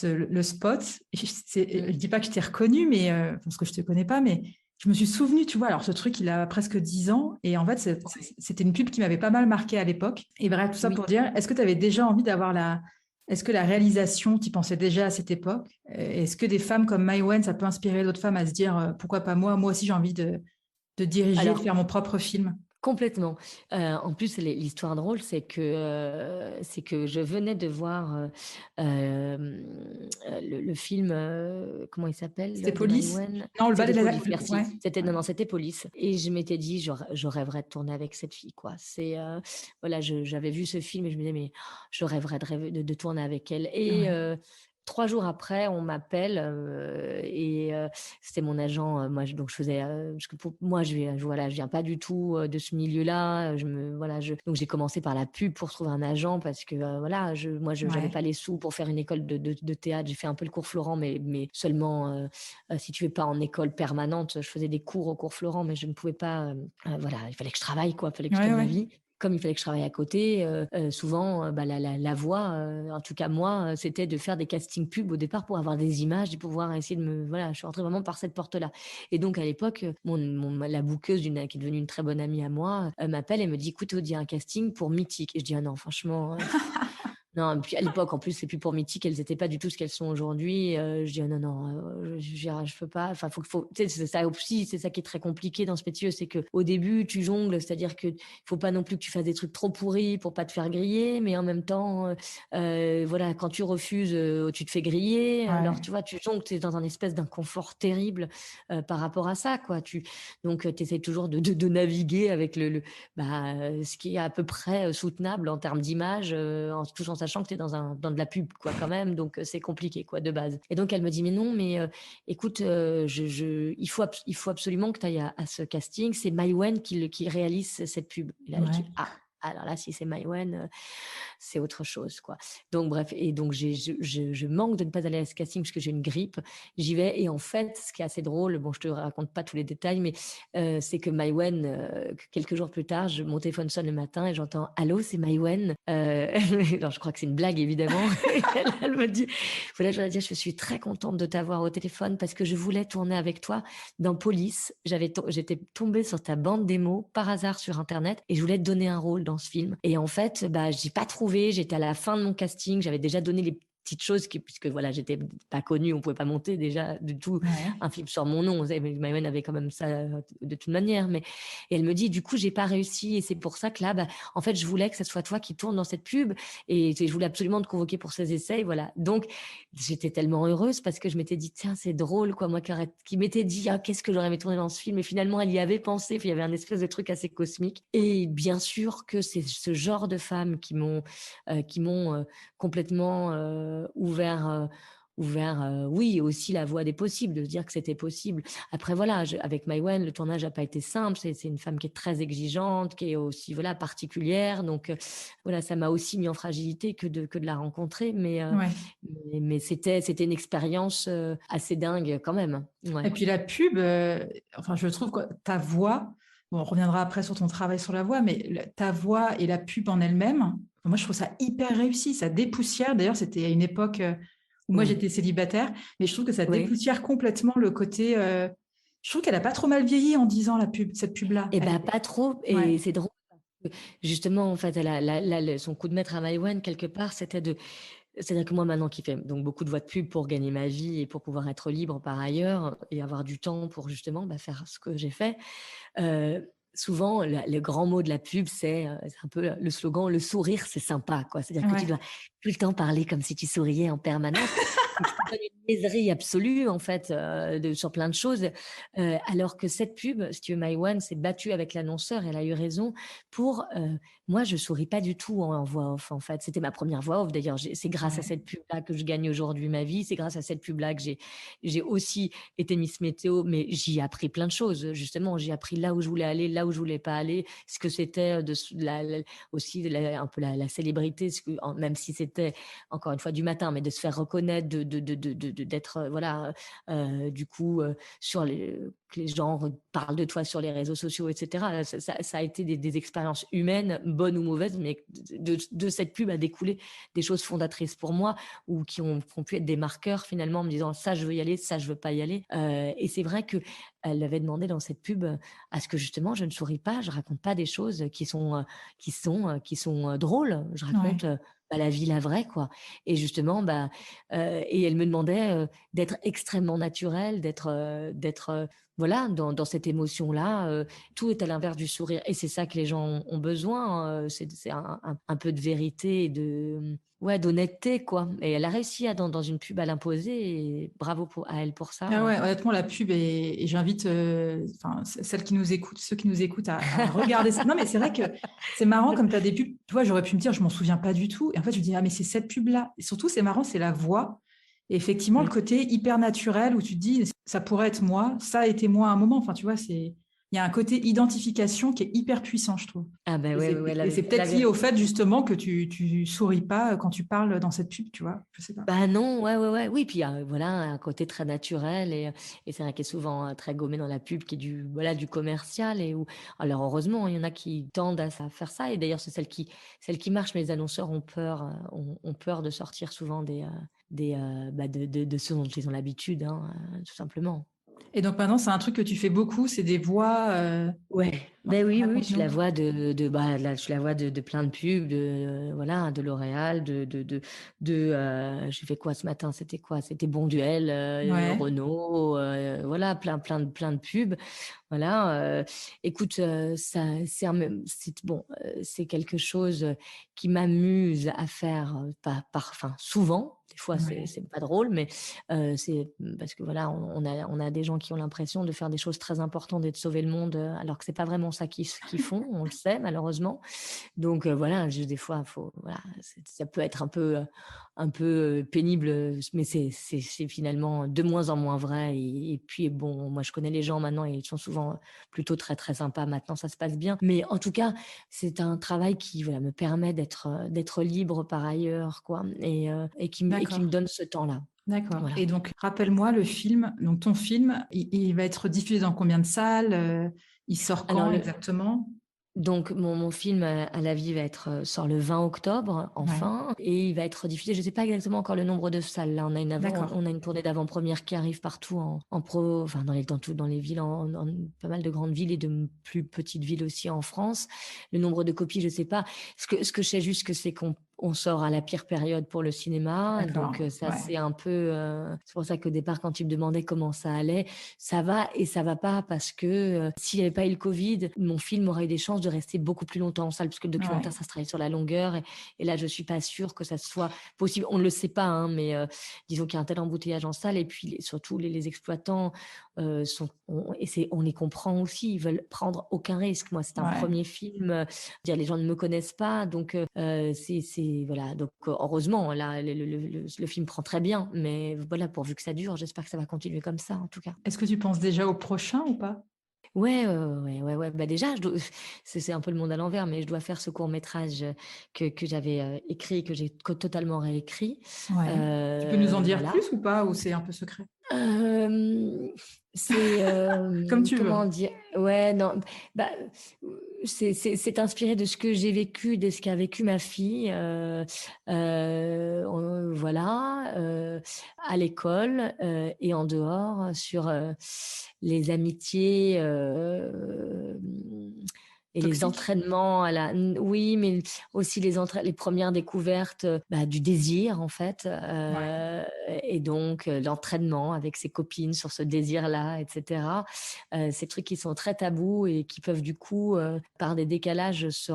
le spot. Et je dis pas que je t'ai reconnue, mais parce que je te connais pas, mais je me suis souvenue, tu vois, alors ce truc, il a presque 10 ans. Et en fait, c'était une pub qui m'avait pas mal marqué à l'époque. Et bref, tout ça Oui. pour dire, est-ce que tu avais déjà envie d'avoir Est-ce que la réalisation, tu y pensais déjà à cette époque? Est-ce que des femmes comme Mai Wen, ça peut inspirer d'autres femmes à se dire, pourquoi pas moi? Moi aussi, j'ai envie de diriger, de Alors, faire mon propre film. complètement. En plus, l'histoire drôle, c'est que je venais de voir le film, comment il C'était s'appelle, de Police? Maïwenn. Non, le balai C'était de la... Police, merci. Ouais, Non, non, c'était Police. Et je m'étais dit, je rêverais de tourner avec cette fille, quoi. Voilà, j'avais vu ce film et je me disais, mais je rêverais de tourner avec elle. Et ouais, 3 jours après, on m'appelle et c'était mon agent. Moi, donc je faisais, parce que moi, voilà, je viens pas du tout de ce milieu-là. Voilà, donc j'ai commencé par la pub pour trouver un agent parce que voilà, moi, j'avais ouais, pas les sous pour faire une école de théâtre. J'ai fait un peu le cours Florent, mais seulement si tu veux pas en école permanente. Je faisais des cours au cours Florent, mais je ne pouvais pas. Voilà, il fallait que je travaille, quoi. Il fallait que je ouais, gagne ma ouais, vie. Comme il fallait que je travaille à côté, souvent, bah, la voie, en tout cas moi, c'était de faire des castings pubs au départ pour avoir des images et pouvoir essayer voilà, je suis rentrée vraiment par cette porte-là. Et donc à l'époque, la bouqueuse qui est devenue une très bonne amie à moi, m'appelle et me dit, écoute, il y a un casting pour Mythique. Et je dis, ah non, franchement, non, et puis à l'époque, en plus, c'est plus pour Mythique, elles n'étaient pas du tout ce qu'elles sont aujourd'hui. Je dis, ah non, non, je peux pas. Enfin, tu sais, c'est ça aussi, c'est ça qui est très compliqué dans ce métier, c'est que au début, tu jongles, c'est-à-dire que faut pas non plus que tu fasses des trucs trop pourris pour pas te faire griller, mais en même temps, voilà, quand tu refuses, tu te fais griller. Alors, ouais, tu vois, tu jongles, tu es dans un espèce d'inconfort terrible par rapport à ça, quoi. Donc, tu essaies toujours de naviguer avec ce qui est à peu près soutenable en termes d'image, tout en sachant que tu es dans de la pub, quoi, quand même. Donc, c'est compliqué, quoi, de base. Et donc, elle me dit, mais non, mais écoute, il faut absolument que tu ailles à ce casting. C'est Maïwenn qui réalise cette pub. Et là, je dis, ouais. ah. Alors là, si c'est Maïwenn, c'est autre chose, quoi. Donc bref, et donc je manque de ne pas aller à ce casting parce que j'ai une grippe. J'y vais et en fait, ce qui est assez drôle, bon, je te raconte pas tous les détails, mais c'est que Maïwenn, quelques jours plus tard, mon téléphone sonne le matin et j'entends «Allô, c'est Maïwenn?» Alors je crois que c'est une blague évidemment. Et elle me dit: «Voilà, je voudrais dire, je suis très contente de t'avoir au téléphone parce que je voulais tourner avec toi dans Police. J'étais tombée sur ta bande démo par hasard sur internet et je voulais te donner un rôle dans ce film. Et en fait, bah, j'ai pas trouvé. J'étais à la fin de mon casting. J'avais déjà donné les petites choses puisque voilà, j'étais pas connue, on pouvait pas monter déjà du tout Ouais. un film sur mon nom. Maïwenn avait quand même ça de toute manière. Et elle me dit, du coup, j'ai pas réussi et c'est pour ça que là, bah, en fait, je voulais que ce soit toi qui tourne dans cette pub et je voulais absolument te convoquer pour ces essais. Voilà. Donc, j'étais tellement heureuse parce que je m'étais dit, tiens, c'est drôle, quoi, moi qui m'étais dit, ah, qu'est-ce que j'aurais aimé tourner dans ce film. Et finalement, elle y avait pensé. Il y avait un espèce de truc assez cosmique. Et bien sûr que c'est ce genre de femmes qui m'ont complètement ouvert, oui, aussi la voie des possibles, de se dire que c'était possible. Après, voilà, avec Maïwenn, le tournage n'a pas été simple. C'est une femme qui est très exigeante, qui est aussi voilà, particulière. Donc, voilà, ça m'a aussi mis en fragilité que de la rencontrer. Ouais. Mais c'était une expérience assez dingue quand même. Et Ouais. puis la pub, enfin, je trouve que ta voix, bon, on reviendra après sur ton travail sur la voix, mais ta voix et la pub en elle-même, moi, je trouve ça hyper réussi. Ça dépoussière. D'ailleurs, c'était à une époque où moi, Oui. j'étais célibataire, mais je trouve que ça Oui. dépoussière complètement le côté. Je trouve qu'elle a pas trop mal vieilli en 10 ans, cette pub-là. Eh ben, pas trop. Ouais, Et c'est drôle. Justement, en fait, son coup de maître à Maïwenn, quelque part, c'est-à-dire que moi, maintenant, qui fais donc beaucoup de voix de pub pour gagner ma vie et pour pouvoir être libre par ailleurs et avoir du temps pour justement bah, faire ce que j'ai fait, souvent, le grand mot de la pub, c'est un peu le slogan, le sourire, c'est sympa, quoi. C'est-à-dire que tu ouais, dois tout le temps parler comme si tu souriais en permanence. Donc, ça donne une niaiserie absolue, en fait, sur plein de choses. Alors que cette pub, si tu veux, Maïwenn s'est battue avec l'annonceur, elle a eu raison, pour, moi, je souris pas du tout en voix off, en fait. C'était ma première voix off, d'ailleurs. C'est grâce à ouais. cette pub-là que je gagne aujourd'hui ma vie. C'est grâce à cette pub-là que j'ai aussi été Miss Météo, mais j'y ai appris plein de choses. Justement, j'ai appris là où je voulais aller, là où je voulais pas aller, ce que c'était aussi un peu la célébrité, même si c'était encore une fois du matin, mais de se faire reconnaître, d'être voilà, du coup que les gens parlent de toi sur les réseaux sociaux, etc. Ça a été des expériences humaines, bonnes ou mauvaises, mais de cette pub a découlé des choses fondatrices pour moi ou qui ont pu être des marqueurs finalement en me disant ça je veux y aller, ça je veux pas y aller. Et c'est vrai que elle avait demandé dans cette pub à ce que justement je ne souris pas, je raconte pas des choses qui sont drôles. Je Ouais. raconte bah, la vie, la vraie, quoi. Et justement, bah, et elle me demandait d'être extrêmement naturelle, d'être voilà, dans cette émotion-là. Tout est à l'inverse du sourire. Et c'est ça que les gens ont besoin. C'est un peu de vérité et ouais, d'honnêteté, quoi. Et elle a réussi dans une pub à l'imposer. Et bravo à elle pour ça. Ah Ouais. ouais, honnêtement, la pub, et j'invite enfin, celles qui nous écoutent, ceux qui nous écoutent à regarder ça. Non, mais c'est vrai que c'est marrant comme tu as des pubs. Tu vois, j'aurais pu me dire, je m'en souviens pas du tout. Et en fait, je me dis, ah, mais c'est cette pub-là. Et surtout, c'est marrant, c'est la voix. Et effectivement, le Mm. côté hyper naturel où tu te dis, ça pourrait être moi, ça a été moi à un moment. Enfin, tu vois, il y a un côté identification qui est hyper puissant, je trouve. Ah ben Et ouais, c'est ouais, ouais, et c'est la peut-être lié au vérité. fait, justement, que tu souris pas quand tu parles dans cette pub, tu vois. Je sais pas. Bah non, ouais, ouais, ouais. Oui, puis voilà, un côté très naturel et c'est vrai qu'il est souvent très gommé dans la pub qui est voilà, du commercial alors heureusement, il y en a qui tendent à faire ça et d'ailleurs c'est celle qui marche, mais les annonceurs ont peur, ont peur de sortir souvent bah, de ce dont ils ont l'habitude, hein, tout simplement. Et donc maintenant, c'est un truc que tu fais beaucoup, c'est des voix. Ouais, ben oui, oui, je Raconte-nous. la vois bah, là, je la vois de plein de pubs, voilà, de L'Oréal, j'ai fait quoi ce matin? C'était quoi? C'était Bonduelle, Ouais. Renault, voilà, plein de pubs. Voilà, écoute, ça, bon, c'est quelque chose qui m'amuse à faire, enfin, souvent. Des des fois, c'est pas drôle, mais c'est parce que voilà, on a des gens qui ont l'impression de faire des choses très importantes et de sauver le monde, alors que c'est pas vraiment ça qu'ils font, on le sait malheureusement. Donc voilà, juste des fois, faut voilà, ça peut être un peu pénible, mais c'est finalement de moins en moins vrai et puis bon, moi je connais les gens maintenant et ils sont souvent plutôt très, très sympas. Maintenant, ça se passe bien. Mais en tout cas, c'est un travail qui, voilà, me permet d'être libre par ailleurs, quoi et qui me D'accord. donne ce temps-là. D'accord. Voilà. Et donc, rappelle-moi le film. Donc, ton film, il va être diffusé dans combien de salles? Il sort Alors quand le exactement? Donc mon film, à la vie va être, sort le 20 octobre, Ouais. enfin et il va être diffusé, je ne sais pas exactement encore le nombre de salles. Là, D'accord. on a une tournée d'avant-première qui arrive partout enfin dans les villes, dans pas mal de grandes villes et de plus petites villes aussi en France. Le nombre de copies, je ne sais pas. Ce que je sais juste que c'est qu'on sort à la pire période pour le cinéma, D'accord. donc ça Ouais. c'est un peu, c'est pour ça qu'au départ quand tu me demandais comment ça allait, ça va et ça va pas parce que, s'il y avait pas eu le covid, mon film aurait eu des chances de rester beaucoup plus longtemps en salle puisque le Ouais. documentaire, ça se travaille sur la longueur et là, je suis pas sûre que ça soit possible. On ne le sait pas, hein, mais disons qu'il y a un tel embouteillage en salle et puis surtout les exploitants, on les comprend aussi, ils veulent prendre aucun risque. Moi, c'est un Ouais. premier film, dire les gens ne me connaissent pas, donc c'est voilà, donc heureusement, là, le film prend très bien, mais voilà, pourvu que ça dure, j'espère que ça va continuer comme ça, en tout cas. Est-ce que tu penses déjà au prochain ou pas? Ouais, ouais. Bah, déjà, je dois c'est un peu le monde à l'envers, mais je dois faire ce court métrage, que j'avais, écrit, que j'ai totalement réécrit. Ouais. Tu peux nous en dire Voilà. plus ou pas, ou c'est un peu secret? Hem, c'est, Comme tu veux. comment dire? Ouais, non, bah, c'est inspiré de ce que j'ai vécu, de ce qu'a vécu ma fille, voilà, à l'école, et en dehors, sur, les amitiés, et les Toxique? entraînements à la oui, mais aussi les premières découvertes, bah, du désir en fait, Ouais. et donc l'entraînement avec ses copines sur ce désir-là et cetera. Ces trucs qui sont très tabous et qui peuvent du coup, par des décalages se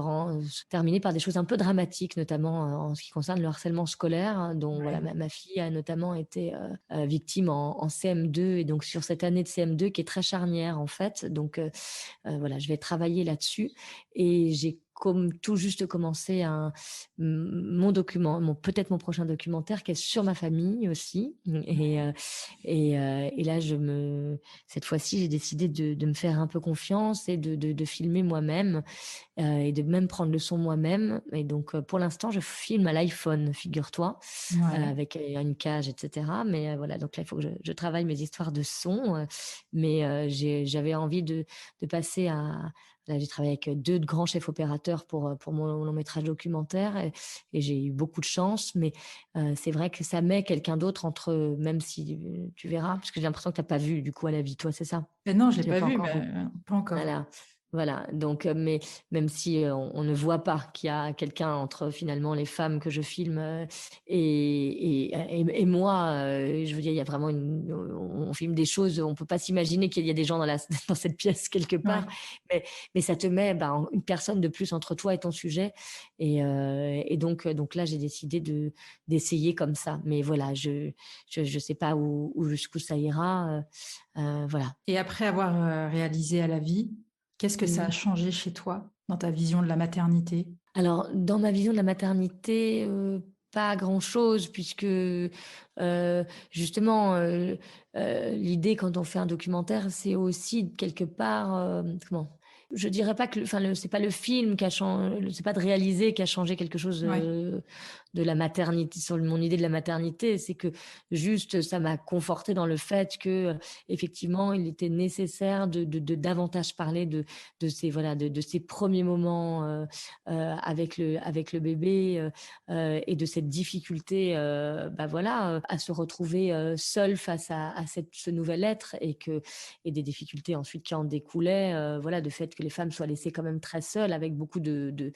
terminer par des choses un peu dramatiques, notamment, en ce qui concerne le harcèlement scolaire, hein, dont voilà Ouais. ma fille a notamment été, victime en CM2 et donc sur cette année de CM2 qui est très charnière en fait. Donc voilà, je vais travailler là-dessus et j'ai comme tout juste commencé peut-être mon prochain documentaire qui est sur ma famille aussi. Et là, cette fois-ci, j'ai décidé de me faire un peu confiance et de filmer moi-même et de même prendre le son moi-même. Et donc, pour l'instant, je filme à l'iPhone, figure-toi, Ouais. avec une cage, etc. Mais voilà, donc là, il faut que je travaille mes histoires de son. Mais j'avais envie de passer à... Là, j'ai travaillé avec deux grands chefs opérateurs pour mon long métrage documentaire et j'ai eu beaucoup de chance. Mais c'est vrai que ça met quelqu'un d'autre entre eux, même si tu verras, parce que j'ai l'impression que tu n'as pas vu du coup à la vie, toi, c'est ça? Mais non, je l'ai Tu l'as pas pas vu, encore mais vu. pas encore. Voilà, voilà. Donc, mais même si on ne voit pas qu'il y a quelqu'un entre finalement les femmes que je filme et moi, je veux dire, il y a vraiment on filme des choses, on peut pas s'imaginer qu'il y a des gens dans cette pièce quelque Ouais. part, mais ça te met une personne de plus entre toi et ton sujet. Et donc là, j'ai décidé d'essayer comme ça. Mais voilà, je sais pas jusqu'où ça ira. Voilà. Et après avoir réalisé à la vie, qu'est-ce que ça a Mmh. changé chez toi dans ta vision de la maternité? Alors, dans ma vision de la maternité, pas grand-chose puisque, justement, l'idée quand on fait un documentaire, c'est aussi quelque part, comment? Je dirais pas que c'est pas le film qui a changé, c'est pas de réaliser qui a changé quelque chose, Ouais. de la maternité sur mon idée de la maternité. C'est que juste ça m'a confortée dans le fait que, effectivement, il était nécessaire de davantage parler de ces voilà, de ces premiers moments, avec le bébé, et de cette difficulté, bah, voilà, à se retrouver, seule face à ce nouvel être et des difficultés ensuite qui en découlaient, voilà, de fait que les femmes soient laissées quand même très seules avec beaucoup de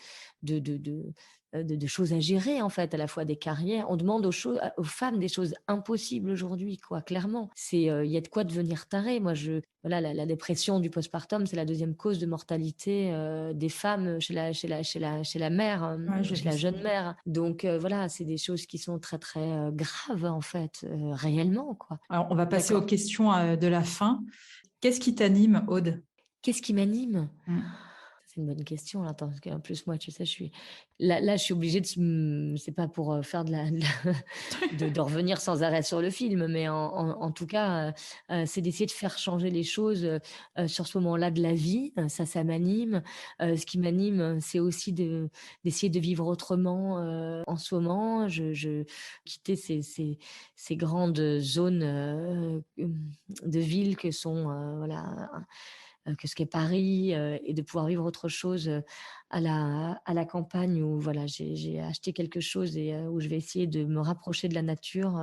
choses à gérer en fait. fait, à la fois des carrières. On demande aux femmes des choses impossibles aujourd'hui, quoi, clairement. Il y a de quoi devenir taré. Moi, voilà, la dépression du postpartum, c'est la deuxième cause de mortalité des femmes chez la mère, Ouais, j'ai chez vu la ça. jeune mère. Donc voilà, c'est des choses qui sont très très graves en fait, réellement, quoi. Alors, on va passer aux D'accord. questions de la fin. Qu'est-ce qui t'anime, Aude? Qu'est-ce qui m'anime? Mm. C'est une bonne question là, attends, parce qu'en plus moi, tu sais, je suis obligée c'est pas pour, faire de revenir sans arrêt sur le film, mais en tout cas, c'est d'essayer de faire changer les choses, sur ce moment-là de la vie, ça m'anime. Ce qui m'anime, c'est aussi d'essayer de vivre autrement, en ce moment. Je quitter ces grandes zones, de ville que sont, voilà, que ce qu'est Paris, et de pouvoir vivre autre chose, à la campagne où voilà, j'ai acheté quelque chose et où je vais essayer de me rapprocher de la nature,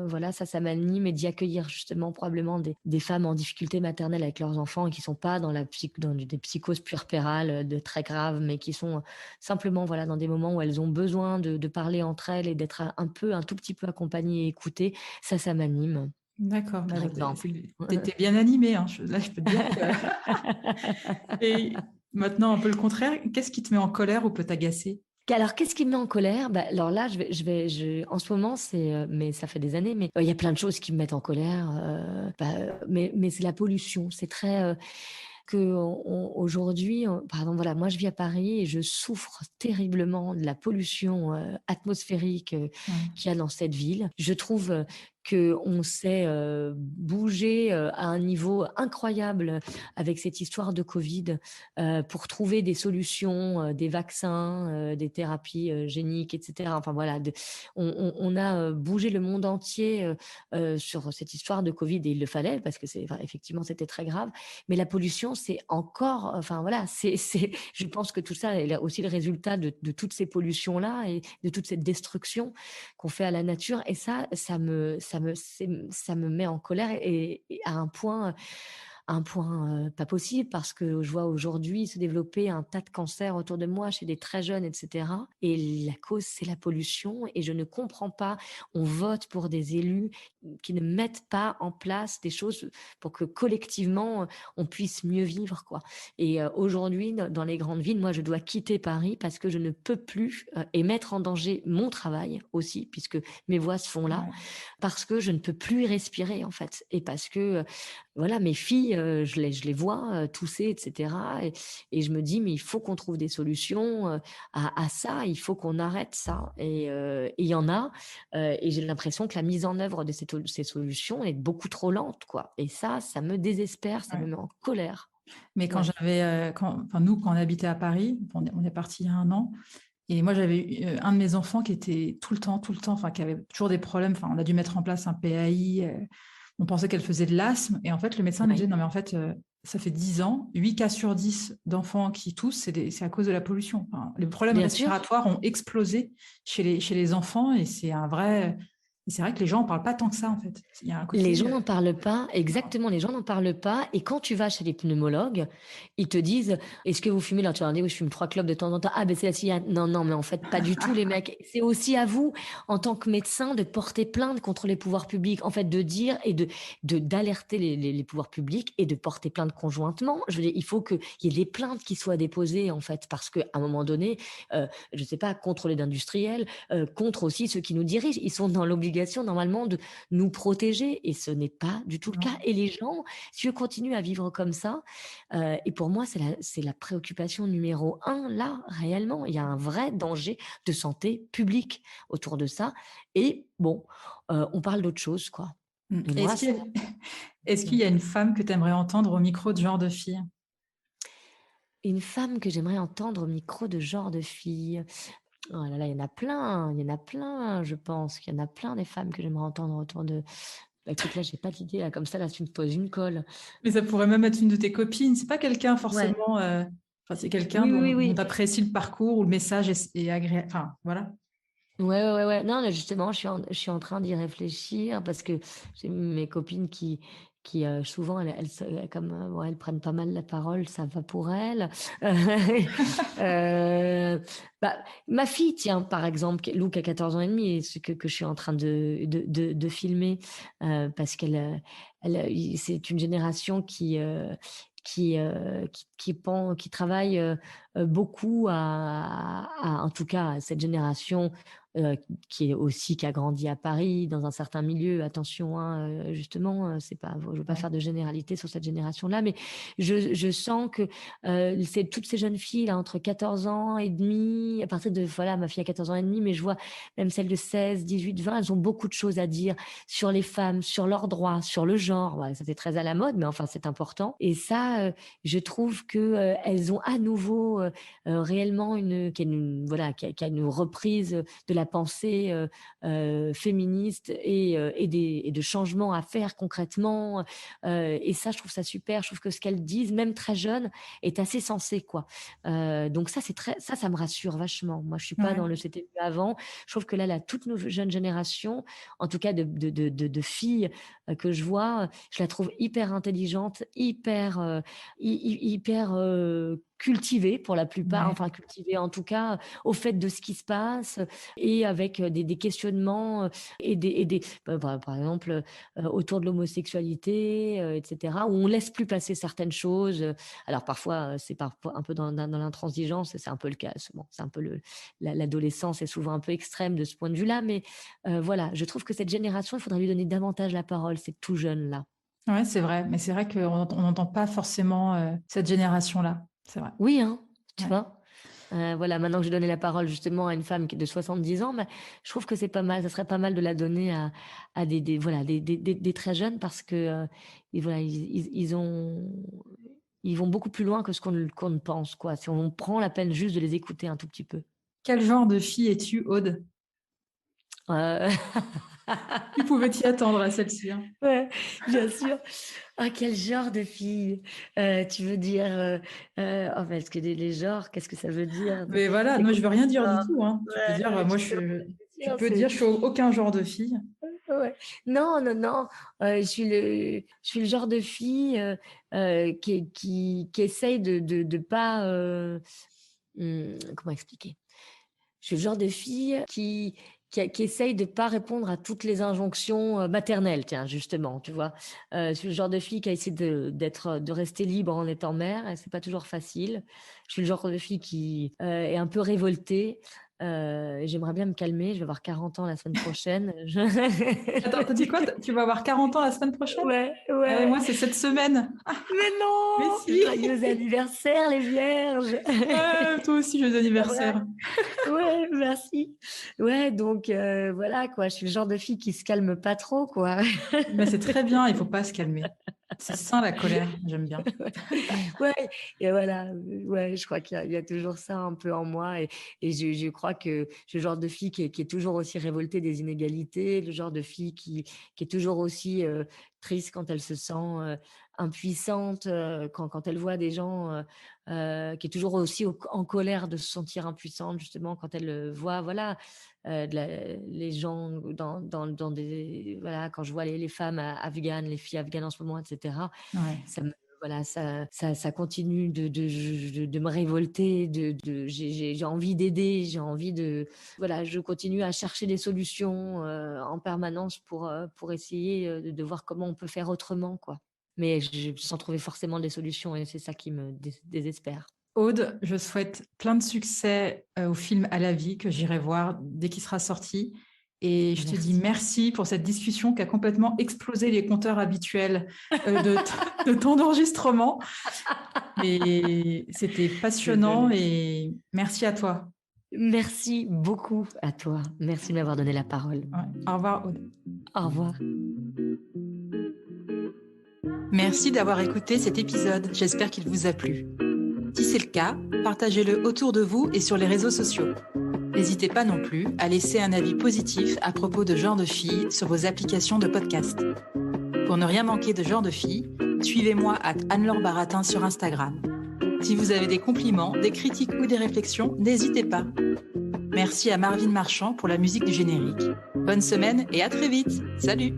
voilà, ça m'anime et d'y accueillir justement probablement des femmes en difficulté maternelle avec leurs enfants et qui sont pas dans des psychoses puerpérales, de très graves, mais qui sont, simplement, voilà, dans des moments où elles ont besoin de parler entre elles et d'être un tout petit peu accompagnées et écoutées. Ça m'anime, D'accord, par exemple. t'étais bien animée, hein. Là, je peux te dire que... Et maintenant, un peu le contraire, qu'est-ce qui te met en colère ou peut t'agacer? Alors, qu'est-ce qui me met en colère? Bah, alors là, en ce moment, mais ça fait des années, mais il y a plein de choses qui me mettent en colère. Mais c'est la pollution. C'est très aujourd'hui, par exemple, voilà, moi je vis à Paris et je souffre terriblement de la pollution atmosphérique Ouais. qu'il y a dans cette ville. Je trouve qu'on s'est bougé à un niveau incroyable avec cette histoire de Covid pour trouver des solutions, des vaccins, des thérapies géniques, etc. Enfin voilà, on a bougé le monde entier sur cette histoire de Covid et il le fallait parce que effectivement c'était très grave. Mais la pollution, c'est encore, enfin voilà, je pense que tout ça est aussi le résultat de toutes ces pollutions-là et de toute cette destruction qu'on fait à la nature. Et ça me met en colère et à un point pas possible parce que je vois aujourd'hui se développer un tas de cancers autour de moi chez des très jeunes, etc. Et la cause, c'est la pollution. Et je ne comprends pas. On vote pour des élus qui ne mettent pas en place des choses pour que collectivement on puisse mieux vivre, quoi. Et aujourd'hui, dans les grandes villes, moi, je dois quitter Paris parce que je ne peux plus et mettre en danger mon travail aussi, puisque mes voix se font là, Ouais. parce que je ne peux plus y respirer en fait, et parce que voilà, mes filles, je les vois tousser, etc. Et je me dis, mais il faut qu'on trouve des solutions à ça, il faut qu'on arrête ça. Et il y en a, et j'ai l'impression que la mise en œuvre de ces solutions est beaucoup trop lente, quoi. Et ça me désespère, ça me Ouais. met en colère. Mais quand Ouais. nous, quand on habitait à Paris, on est parti il y a un an, et moi j'avais eu un de mes enfants qui était tout le temps, enfin qui avait toujours des problèmes. Enfin, on a dû mettre en place un PAI. On pensait qu'elle faisait de l'asthme, et en fait le médecin nous Ouais. disait non mais en fait ça fait 10 ans, 8 cas sur 10 d'enfants qui toussent, c'est à cause de la pollution. Enfin, les problèmes Bien sûr. respiratoires ont explosé chez les enfants, et c'est vrai que les gens en parlent pas tant que ça en fait. Il y a un Les côté gens n'en parlent pas, exactement, les gens n'en parlent pas. Et quand tu vas chez les pneumologues, ils te disent, est-ce que vous fumez? Alors tu leur dis, oui, je fume 3 clopes de temps en temps. Ah, ben c'est la cigarette. Non, non, mais en fait, pas du tout, les mecs. C'est aussi à vous, en tant que médecin, de porter plainte contre les pouvoirs publics. En fait, de dire et d'alerter les pouvoirs publics et de porter plainte conjointement. Je veux dire, il faut qu'il y ait des plaintes qui soient déposées, en fait, parce qu'à un moment donné, je sais pas, contre les industriels, contre aussi ceux qui nous dirigent. Ils sont dans l'obligation, normalement, de nous protéger, et ce n'est pas du tout le cas. non. Et les gens, si je continue à vivre comme ça, et pour moi, c'est la préoccupation numéro un, là, réellement. Il y a un vrai danger de santé publique autour de ça. Et bon, on parle d'autre chose, quoi. Et moi, Est-ce qu'il y a une femme que tu aimerais entendre au micro de genre de fille? une femme que j'aimerais entendre au micro de genre de fille. Oh là là, il y en a plein, je pense qu'il y en a plein des femmes que j'aimerais entendre autour de. Bah, écoute, là, j'ai pas d'idée, là, comme ça, là, tu me poses une colle. Mais ça pourrait même être une de tes copines. C'est pas quelqu'un Ouais. forcément. Enfin, c'est quelqu'un Oui, oui, dont oui. tu apprécies le parcours ou le message est agréable. Enfin, voilà. Ouais, ouais, ouais. Non, mais justement, je suis en train d'y réfléchir parce que j'ai mes copines qui souvent, comme elles prennent pas mal la parole, ça va pour elles. Euh, Bah, ma fille, tiens, par exemple, Lou qui a 14 ans et demi, et ce que je suis en train de filmer, parce c'est une génération qui travaille beaucoup en tout cas, cette génération qui a grandi à Paris, dans un certain milieu. Attention, hein, justement, c'est pas, je veux pas Ouais. faire de généralité sur cette génération-là, mais je sens que c'est toutes ces jeunes filles là, entre 14 ans et demi, à partir de, voilà, ma fille a 14 ans et demi, mais je vois même celles de 16, 18, 20, elles ont beaucoup de choses à dire sur les femmes, sur leurs droits, sur le genre. Ouais, ça c'est très à la mode, mais enfin c'est important. Et ça, je trouve que elles ont à nouveau réellement qu'il y a une reprise de la pensée féministe et de changements à faire concrètement. Et ça, je trouve ça super. Je trouve que ce qu'elles disent, même très jeunes, est assez sensé, quoi. Donc ça me rassure vachement. Moi, je suis pas Ouais. dans le c'était mieux avant. Je trouve que là, la toute nouvelle jeune génération, en tout cas de filles que je vois, je la trouve hyper intelligente, hyper cultivée pour la plupart, Ouais. enfin cultivée en tout cas au fait de ce qui se passe, et avec des questionnements par exemple autour de l'homosexualité, etc., où on laisse plus passer certaines choses. Alors parfois c'est parfois un peu dans l'intransigeance, c'est un peu le cas. Bon, c'est un peu l'adolescence est souvent un peu extrême de ce point de vue-là, mais voilà, je trouve que cette génération, il faudrait lui donner davantage la parole, c'est tout jeune là. Ouais, c'est vrai. Mais c'est vrai qu'on n'entend pas forcément cette génération-là. C'est vrai. Oui, hein, tu Ouais. vois. Voilà, maintenant que j'ai donné la parole justement à une femme qui est de 70 ans, bah, je trouve que c'est pas mal. Ça serait pas mal de la donner à voilà, des très jeunes, parce que et voilà, ils vont beaucoup plus loin que ce qu'on ne pense, quoi. Si on prend la peine juste de les écouter un tout petit peu. Quel genre de fille es-tu, Aude? Euh, Tu pouvais t'y attendre à celle-ci, hein. Ouais, bien sûr. Ah, quel genre de fille? Tu veux dire, parce que les genres, qu'est-ce que ça veut dire? Mais voilà, C'est moi quoi je veux rien le dire du genre? tout, hein. Tu peux Ouais, dire, mais moi c'est tu sûr, peux dire, je suis aucun genre de fille. ouais. Non, non, non. Je suis le genre de fille qui essaye de pas. Comment expliquer? Je suis le genre de fille qui essaye de pas répondre à toutes les injonctions maternelles, tiens, justement, tu vois. Je suis le genre de fille qui a essayé de rester libre en étant mère, et c'est pas toujours facile. Je suis le genre de fille qui est un peu révoltée. J'aimerais bien me calmer. Je vais avoir 40 ans la semaine prochaine. Attends, t'as dit quoi? Tu vas avoir 40 ans la semaine prochaine? Ouais, Ah ouais, ouais. moi c'est cette semaine. Mais Mais non! si! Joyeux anniversaire, les vierges! Toi aussi, joyeux C'est vrai. anniversaire. Ouais, merci. Ouais, donc voilà quoi, je suis le genre de fille qui se calme pas trop, quoi. Mais c'est très bien, il faut pas se calmer. C'est sain la colère, j'aime bien. Ouais, et voilà, ouais, je crois il y a toujours ça un peu en moi, et je crois que je suis le genre de fille qui est toujours aussi révoltée des inégalités, le genre de fille qui est toujours aussi triste quand elle se sent impuissante, quand elle voit des gens, qui est toujours aussi en colère de se sentir impuissante, justement, quand elle voit, voilà, les gens dans des, voilà, quand je vois les femmes afghanes, les filles afghanes en ce moment, etc., Ouais. ça me, voilà, ça continue de me révolter, j'ai envie d'aider, j'ai envie voilà, je continue à chercher des solutions en permanence pour essayer de voir comment on peut faire autrement, quoi. Mais sans trouver forcément des solutions, et c'est ça qui me désespère. Aude, je souhaite plein de succès au film À la vie que j'irai voir dès qu'il sera sorti. Et je te dis Merci. merci pour cette discussion qui a complètement explosé les compteurs habituels de temps d'enregistrement. Mais c'était passionnant Désolée. et merci à toi. Merci beaucoup à toi. Merci de m'avoir donné la parole. Ouais. Au revoir, Aude. Au revoir. Merci d'avoir écouté cet épisode. J'espère qu'il vous a plu. Si c'est le cas, partagez-le autour de vous et sur les réseaux sociaux. N'hésitez pas non plus à laisser un avis positif à propos de Genre de Filles sur vos applications de podcast. Pour ne rien manquer de Genre de Filles, suivez-moi @Anne-Laure Baratin sur Instagram. Si vous avez des compliments, des critiques ou des réflexions, n'hésitez pas. Merci à Marvin Marchand pour la musique du générique. Bonne semaine et à très vite. Salut!